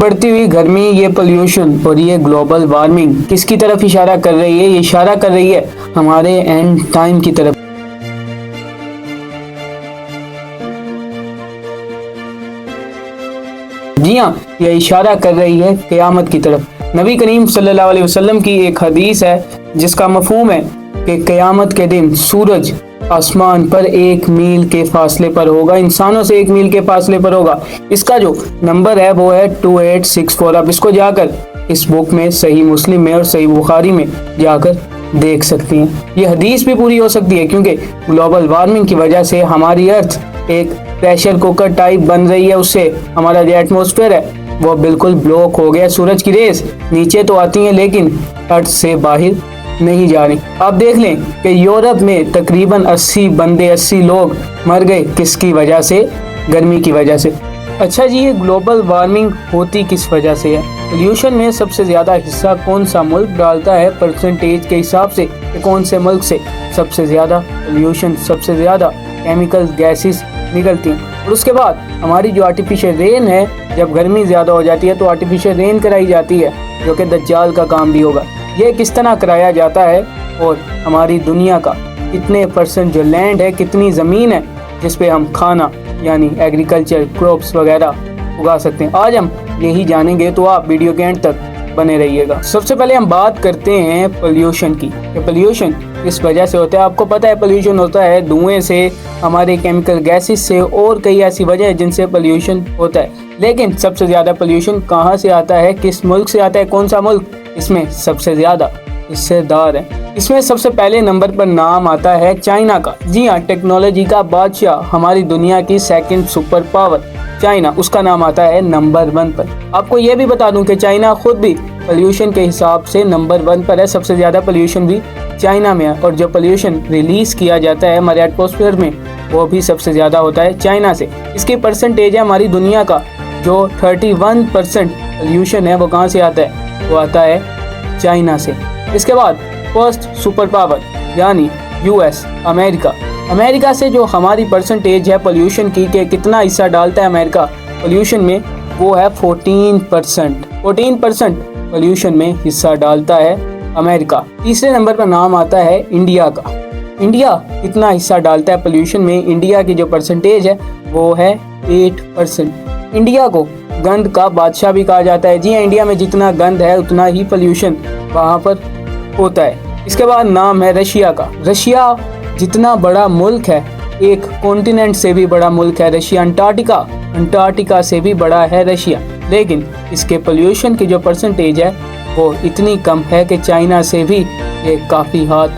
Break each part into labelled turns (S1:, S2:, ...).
S1: बढ़ती हुई गर्मी, ये पोल्यूशन और ये ग्लोबल वार्मिंग किसकी तरफ इशारा कर रही है? ये इशारा कर रही है हमारे एंड टाइम की तरफ। जी हाँ, ये इशारा कर रही है क़यामत की तरफ। नबी करीम सल्लल्लाहु अलैहि वसल्लम की एक हदीस है जिसका मफहूम है कि क़यामत के दिन सूरज आसमान पर 1 मील के फासले पर होगा, इंसानों से 1 मील के फासले पर होगा। इसका जो नंबर है वो है 2864। आप इसको जाकर इस बुक में, सही मुस्लिम में और सही बुखारी में जाकर देख सकती हैं। ये हदीस भी पूरी हो सकती है क्योंकि ग्लोबल वार्मिंग की वजह से हमारी अर्थ एक प्रेशर कुकर टाइप बन रही है। उससे हमारा जो एटमॉस्फेयर है वो बिल्कुल ब्लॉक हो गया। सूरज की रेस नीचे तो आती हैं लेकिन अर्थ से बाहर नहीं जा रही। आप देख लें कि यूरोप में तकरीबन 80 लोग मर गए। किसकी वजह से? गर्मी की वजह से। अच्छा जी, ये ग्लोबल वार्मिंग होती किस वजह से है? पोल्यूशन में सबसे ज़्यादा हिस्सा कौन सा मुल्क डालता है परसेंटेज के हिसाब से? कौन से मुल्क से सबसे ज़्यादा पोल्यूशन, सबसे ज़्यादा केमिकल गैसेस निकलती हैं? और उसके बाद हमारी जो आर्टिफिशियल रेन है, जब गर्मी ज़्यादा हो जाती है तो आर्टिफिशियल रेन कराई जाती है जो कि दज्जाल का काम भी होगा। ये किस तरह कराया जाता है? और हमारी दुनिया का कितने % जो लैंड है, कितनी ज़मीन है जिस पे हम खाना यानी एग्रीकल्चर क्रॉप्स वगैरह उगा सकते हैं, आज हम यही जानेंगे। तो आप वीडियो के एंड तक बने रहिएगा। सबसे पहले हम बात करते हैं पोल्यूशन की। पोल्यूशन किस वजह से होता है? आपको पता है पोल्यूशन होता है धुएं से, हमारे केमिकल गैसेस से और कई ऐसी वजह है जिनसे पोल्यूशन होता है। लेकिन सबसे ज़्यादा पोल्यूशन कहाँ से आता है? किस मुल्क से आता है? कौन सा मुल्क इसमें सबसे ज़्यादा हिस्सेदार है? इसमें सबसे पहले नंबर पर नाम आता है चाइना का। जी हाँ, टेक्नोलॉजी का बादशाह, हमारी दुनिया की सेकंड सुपर पावर चाइना, उसका नाम आता है नंबर 1 पर। आपको ये भी बता दूं कि चाइना खुद भी पोल्यूशन के हिसाब से नंबर 1 पर है। सबसे ज़्यादा पोल्यूशन भी चाइना में है और जो पोल्यूशन रिलीज़ किया जाता है हमारे एटमॉस्फेयर में वो भी सबसे ज़्यादा होता है चाइना से। इसकी परसेंटेज है हमारी दुनिया का जो 31% पोल्यूशन है वो कहाँ से आता है? वो आता है चाइना से। इसके बाद फर्स्ट सुपर पावर यानी यूएस, अमेरिका से जो हमारी परसेंटेज है पोल्यूशन की कि कितना हिस्सा डालता है अमेरिका पोल्यूशन में, वो है 14%। 14% पोल्यूशन में हिस्सा डालता है अमेरिका। तीसरे नंबर पर नाम आता है इंडिया का। इंडिया कितना हिस्सा डालता है पोल्यूशन में? इंडिया की जो परसेंटेज है वो है 8%। इंडिया को गंद का बादशाह भी कहा जाता है। जी हाँ, इंडिया में जितना गंद है उतना ही पोल्यूशन वहाँ पर होता है। इसके बाद नाम है रशिया का। रशिया जितना बड़ा मुल्क है, एक कॉन्टिनेंट से भी बड़ा मुल्क है रशिया। अंटार्कटिका से भी बड़ा है रशिया, लेकिन इसके पोल्यूशन की जो परसेंटेज है वो इतनी कम है कि चाइना से भी ये काफ़ी हाथ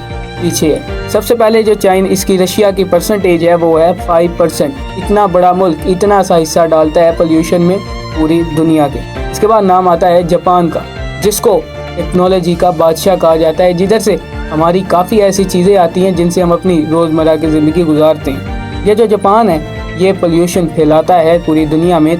S1: पीछे है। सबसे पहले जो इसकी रशिया की परसेंटेज है वो है 5%। इतना बड़ा मुल्क इतना सा हिस्सा डालता है पोल्यूशन में पूरी दुनिया के। इसके बाद नाम आता है जापान का, जिसको टेक्नोलॉजी का बादशाह कहा जाता है, जिधर से हमारी काफ़ी ऐसी चीज़ें आती हैं जिनसे हम अपनी रोज़मर्रा की ज़िंदगी गुजारते हैं। ये जो जापान है ये पोल्यूशन फैलाता है पूरी दुनिया में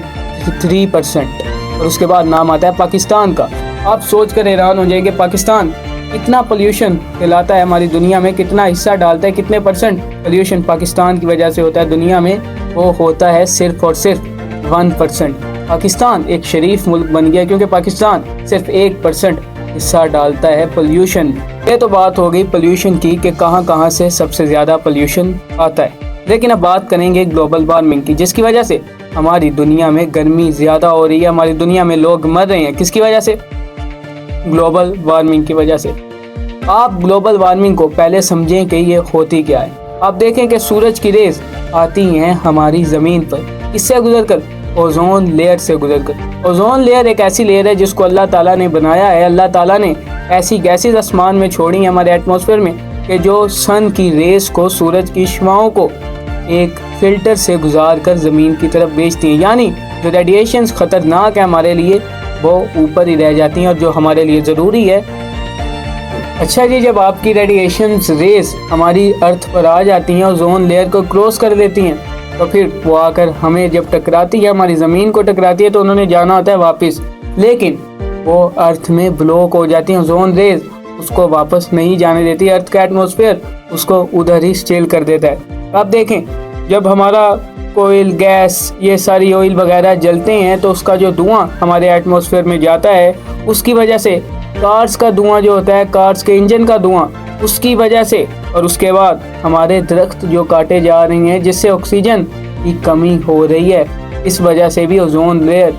S1: 3%। और उसके बाद नाम आता है पाकिस्तान का। आप सोच कर हैरान हो जाएंगे पाकिस्तान इतना पोल्यूशन फैलाता है हमारी दुनिया में, कितना हिस्सा डालता है, कितने % पोल्यूशन पाकिस्तान की वजह से होता है दुनिया में? वो होता है सिर्फ और सिर्फ 1%। पाकिस्तान एक शरीफ मुल्क बन गया क्योंकि पाकिस्तान सिर्फ 1% हिस्सा डालता है पोल्यूशन। ये तो बात हो गई पोल्यूशन की कि कहाँ से सबसे ज़्यादा पोल्यूशन आता है। लेकिन अब बात करेंगे ग्लोबल वार्मिंग की, जिसकी वजह से हमारी दुनिया में गर्मी ज़्यादा हो रही है, हमारी दुनिया में लोग मर रहे हैं। किसकी वजह से? ग्लोबल वार्मिंग की वजह से। आप ग्लोबल वार्मिंग को पहले समझें कि ये होती क्या है। आप देखें कि सूरज की रेस आती हैं हमारी ज़मीन पर, इससे गुजरकर ओजोन लेयर से गुजरकर। ओजोन लेयर एक ऐसी लेयर है जिसको अल्लाह ताला ने बनाया है। अल्लाह ताला ने ऐसी गैसेस आसमान में छोड़ी हैं हमारे एटमॉस्फेयर में कि जो सन की रेस को, सूरज की शुआओं को एक फ़िल्टर से गुजार कर ज़मीन की तरफ भेजती हैं। यानी जो रेडिएशंस ख़तरनाक है हमारे लिए वो ऊपर ही रह जाती हैं और जो हमारे लिए ज़रूरी है। अच्छा जी, जब आपकी रेडिएशंस रेस हमारी अर्थ पर आ जाती हैं, ओजोन लेयर को क्रॉस कर देती हैं, तो फिर वो आकर हमें जब टकराती है, हमारी ज़मीन को टकराती है, तो उन्होंने जाना होता है वापस, लेकिन वो अर्थ में ब्लॉक हो जाती हैं। ओजोन रेज उसको वापस नहीं जाने देती, अर्थ का एटमॉस्फेयर उसको उधर ही स्टेल कर देता है। आप देखें जब हमारा कोयल, गैस, ये सारी ऑयल वगैरह जलते हैं तो उसका जो धुआं हमारे एटमॉस्फेयर में जाता है, उसकी वजह से कार्स का धुआं जो होता है, कार्स के इंजन का धुआं, उसकी वजह से, और उसके बाद हमारे दरख्त जो काटे जा रहे हैं जिससे ऑक्सीजन की कमी हो रही है, इस वजह से भी ओजोन लेयर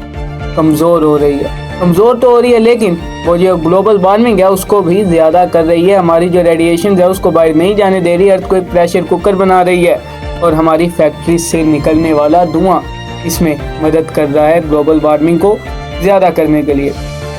S1: कमज़ोर हो रही है। कमज़ोर तो हो रही है लेकिन वो जो ग्लोबल वार्मिंग है उसको भी ज़्यादा कर रही है। हमारी जो रेडिएशन है उसको बाहर नहीं जाने दे रही है, अर्थ को एक प्रेशर कुकर बना रही है, और हमारी फैक्ट्री से निकलने वाला धुआं इसमें मदद कर रहा है ग्लोबल वार्मिंग को ज़्यादा करने के लिए।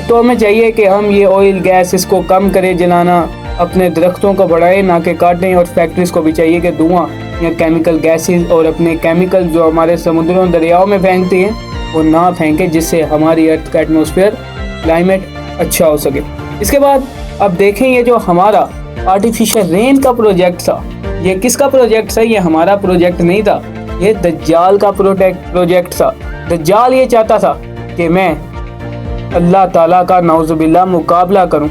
S1: तो हमें चाहिए कि हम ये ऑयल, गैस इसको कम करें जलाना, अपने दरख्तों को बढ़ाएं ना कि काटें, और फैक्ट्रीज़ को भी चाहिए कि धुआं या केमिकल गैसेस और अपने केमिकल जो हमारे समुद्रों दरियाओं में फेंकते हैं वो ना फेंके, जिससे हमारी अर्थ का एटमॉस्फेयर क्लाइमेट अच्छा हो सके। इसके बाद अब देखें ये जो हमारा आर्टिफिशियल रेन का प्रोजेक्ट था, ये किसका प्रोजेक्ट था? ये हमारा प्रोजेक्ट नहीं था, ये दज्जाल का प्रोजेक्ट था। दज्जाल ये चाहता था कि मैं अल्लाह ताला का नौजुबिल्ला मुकाबला करूं।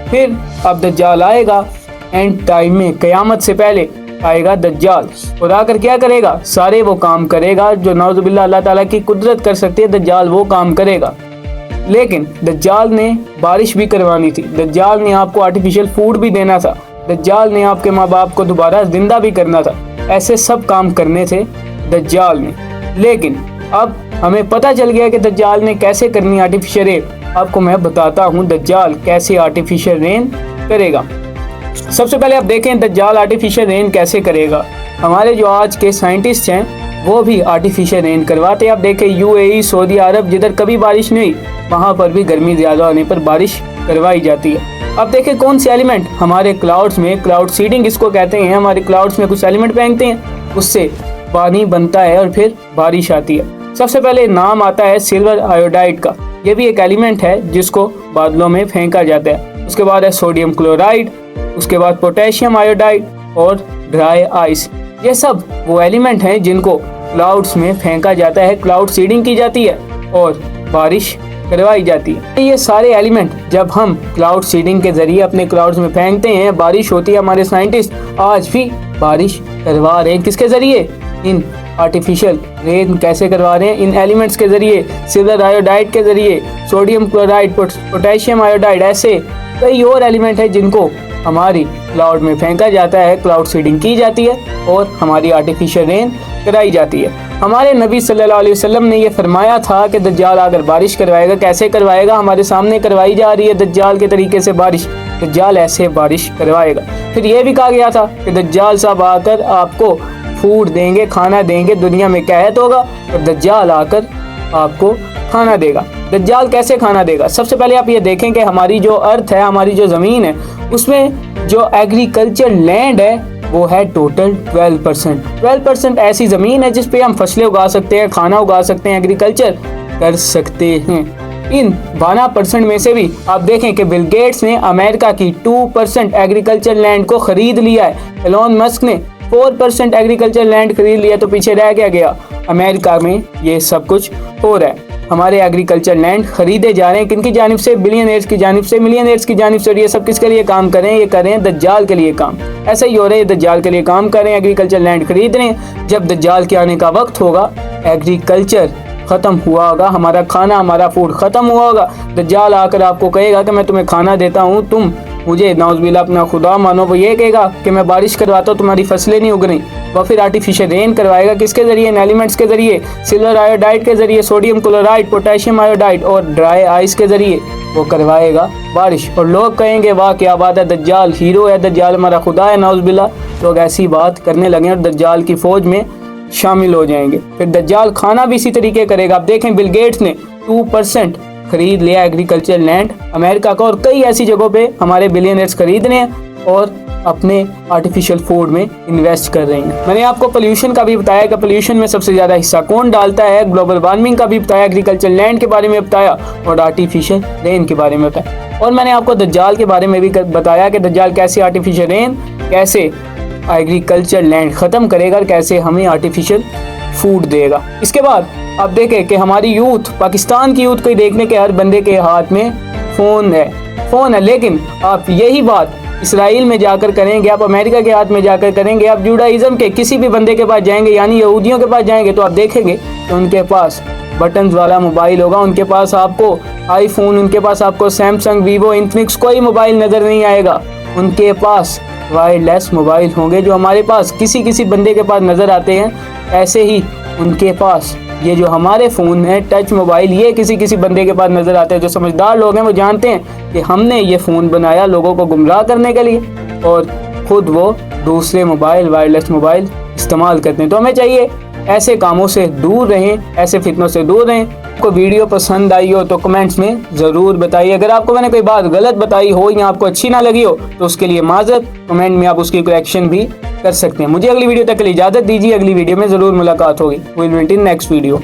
S1: फिर अब दज्जाल आएगा एंड टाइम में, क़यामत से पहले आएगा दज्जाल, और आकर क्या करेगा? सारे वो काम करेगा जो नौजुबिल्ला अल्लाह ताला की कुदरत कर सकती है, दज्जाल वो काम करेगा। लेकिन दज्जाल ने बारिश भी करवानी थी, दज्जाल ने आपको आर्टिफिशियल फूड भी देना था, दज्जाल ने आपके माँ बाप को दोबारा जिंदा भी करना था, ऐसे सब काम करने थे दज्जाल ने। लेकिन अब हमें पता चल गया कि दज्जाल ने कैसे करनी आर्टिफिशियल रेन। आपको मैं बताता हूँ दज्जाल कैसे आर्टिफिशियल रेन करेगा। सबसे पहले आप देखें दज्जाल आर्टिफिशियल रेन कैसे करेगा। हमारे जो आज के साइंटिस्ट हैं वो भी आर्टिफिशियल रेन करवाते हैं। आप देखें यूएई, सऊदी अरब, जिधर कभी बारिश नहीं वहाँ पर भी गर्मी ज़्यादा होने पर बारिश करवाई जाती है। अब देखें कौन से एलिमेंट हमारे क्लाउड्स में, क्लाउड सीडिंग इसको कहते हैं, हमारे क्लाउड्स में कुछ एलिमेंट फेंकते हैं, उससे पानी बनता है और फिर बारिश आती है। सबसे पहले नाम आता है सिल्वर आयोडाइड का, ये भी एक एलिमेंट है जिसको बादलों में फेंका जाता है। उसके बाद है सोडियम क्लोराइड, उसके बाद पोटेशियम आयोडाइड और ड्राई आइस। ये सब वो एलिमेंट हैं जिनको क्लाउड्स में फेंका जाता है, क्लाउड सीडिंग की जाती है और बारिश करवाई जाती है। ये सारे एलिमेंट जब हम क्लाउड सीडिंग के जरिए अपने क्लाउड्स में फेंकते हैं, बारिश होती है। हमारे साइंटिस्ट आज भी बारिश करवा रहे हैं, किसके जरिए? इन आर्टिफिशियल रेन कैसे करवा रहे हैं? इन एलिमेंट्स के जरिए, सिल्वर आयोडाइड के जरिए, सोडियम क्लोराइड, पोटेशियम आयोडाइड, ऐसे कई और एलिमेंट है जिनको हमारी क्लाउड में फेंका जाता है, क्लाउड सीडिंग की जाती है और हमारी आर्टिफिशियल रेन कराई जाती है। हमारे नबी सल्लल्लाहु अलैहि वसल्लम ने ये फरमाया था कि दज्जाल अगर बारिश करवाएगा, कैसे करवाएगा? हमारे सामने करवाई जा रही है दज्जाल के तरीके से बारिश, दज्जाल ऐसे बारिश करवाएगा। फिर ये भी कहा गया था कि दज्जाल साहब आकर आपको फूड देंगे, खाना देंगे, दुनिया में कहत होगा और दज्जाल आकर आपको खाना देगा। दज्जाल कैसे खाना देगा? सबसे पहले आप ये देखें कि हमारी जो अर्थ है, हमारी जो ज़मीन है, उसमें जो एग्रीकल्चर लैंड है वो है टोटल 12%। 12% ऐसी ज़मीन है जिस पे हम फसलें उगा सकते हैं, खाना उगा सकते हैं, एग्रीकल्चर कर सकते हैं। इन 12% में से भी आप देखें कि बिल गेट्स ने अमेरिका की 2% एग्रीकल्चर लैंड को खरीद लिया है, एलोन मस्क ने 4% एग्रीकल्चर लैंड खरीद लिया, तो पीछे रह क्या गया? अमेरिका में ये सब कुछ हो रहा है। हमारे एग्रीकल्चर लैंड खरीदे जा रहे हैं, किनकी जानिब से? बिलियनर्स की जानिब से, मिलियनर्स की जानिब से। और ये सब किसके लिए काम कर रहे हैं? ये कर रहे हैं दज्जाल के लिए काम। ऐसा ही हो रहा है, दज्जाल के लिए काम कर रहे हैं, एग्रीकल्चर लैंड खरीद रहे हैं। जब दज्जाल के आने का वक्त होगा, एग्रीकल्चर खत्म हुआ होगा, हमारा खाना, हमारा फूड खत्म हुआ होगा, दज्जाल आकर आपको कहेगा कि मैं तुम्हें खाना देता हूँ, तुम मुझे नाउज़ुबिल्लाह अपना खुदा मानो। वो ये कहेगा कि मैं बारिश करवाता हूँ, तुम्हारी फसलें नहीं उग रही। वह फिर आर्टिफिशियल रेन करवाएगा, किसके जरिए? इन एलिमेंट्स के जरिए, सिल्वर आयोडाइड के जरिए, सोडियम क्लोराइड, पोटेशियम आयोडाइड और ड्राई आइस के जरिए वो करवाएगा बारिश। और लोग कहेंगे वाह क्या बात है, दज्जाल हीरो है, दज्जाल हमारा खुदा है, नाउज़ुबिल्लाह। लोग ऐसी बात करने लगे और दज्जाल की फौज में शामिल हो जाएंगे। फिर दज्जाल खाना भी इसी तरीके करेगा। आप देखें बिल गेट्स ने 2% खरीद लिया एग्रीकल्चर लैंड अमेरिका का, और कई ऐसी जगहों पे हमारे बिलियनर्स खरीद रहे हैं और अपने आर्टिफिशियल फूड में इन्वेस्ट कर रहे हैं। मैंने आपको पोल्यूशन का भी बताया कि पोल्यूशन में सबसे ज़्यादा हिस्सा कौन डालता है, ग्लोबल वार्मिंग का भी बताया, एग्रीकल्चर लैंड के बारे में बताया और आर्टिफिशियल रेन के बारे में बताया। और मैंने आपको दज्जाल के बारे में भी बताया कि दज्जाल कैसे आर्टिफिशियल रेन, कैसे एग्रीकल्चर लैंड ख़त्म करेगा और कैसे हमें आर्टिफिशियल फूड देगा। इसके बाद आप देखें कि हमारी यूथ, पाकिस्तान की यूथ को देखने के हर बंदे के हाथ में फ़ोन है, लेकिन आप यही बात इसराइल में जाकर करेंगे, आप अमेरिका के हाथ में जाकर करेंगे, आप जुडाइज्म के किसी भी बंदे के पास जाएंगे यानी यहूदियों के पास जाएंगे तो आप देखेंगे कि उनके पास बटन्स वाला मोबाइल होगा, उनके पास आपको आईफोन, उनके पास आपको सैमसंग, वीवो, इन्फिनिक्स कोई मोबाइल नज़र नहीं आएगा। उनके पास वायरलेस मोबाइल होंगे जो हमारे पास किसी बंदे के पास नज़र आते हैं। ऐसे ही उनके पास ये जो हमारे फ़ोन है टच मोबाइल, ये किसी बंदे के पास नज़र आते हैं। जो समझदार लोग हैं वो जानते हैं कि हमने ये फ़ोन बनाया लोगों को गुमराह करने के लिए, और ख़ुद वो दूसरे मोबाइल, वायरलेस मोबाइल इस्तेमाल करते हैं। तो हमें चाहिए ऐसे कामों से दूर रहें, ऐसे फितनों से दूर रहें। आपको वीडियो पसंद आई हो तो कमेंट्स में ज़रूर बताइए। अगर आपको मैंने कोई बात गलत बताई हो या आपको अच्छी ना लगी हो तो उसके लिए माजरत, कमेंट में आप उसकी करेक्शन भी कर सकते हैं। मुझे अगली वीडियो तक के लिए इजाज़त दीजिए, अगली वीडियो में ज़रूर मुलाकात होगी। Will meet in next video.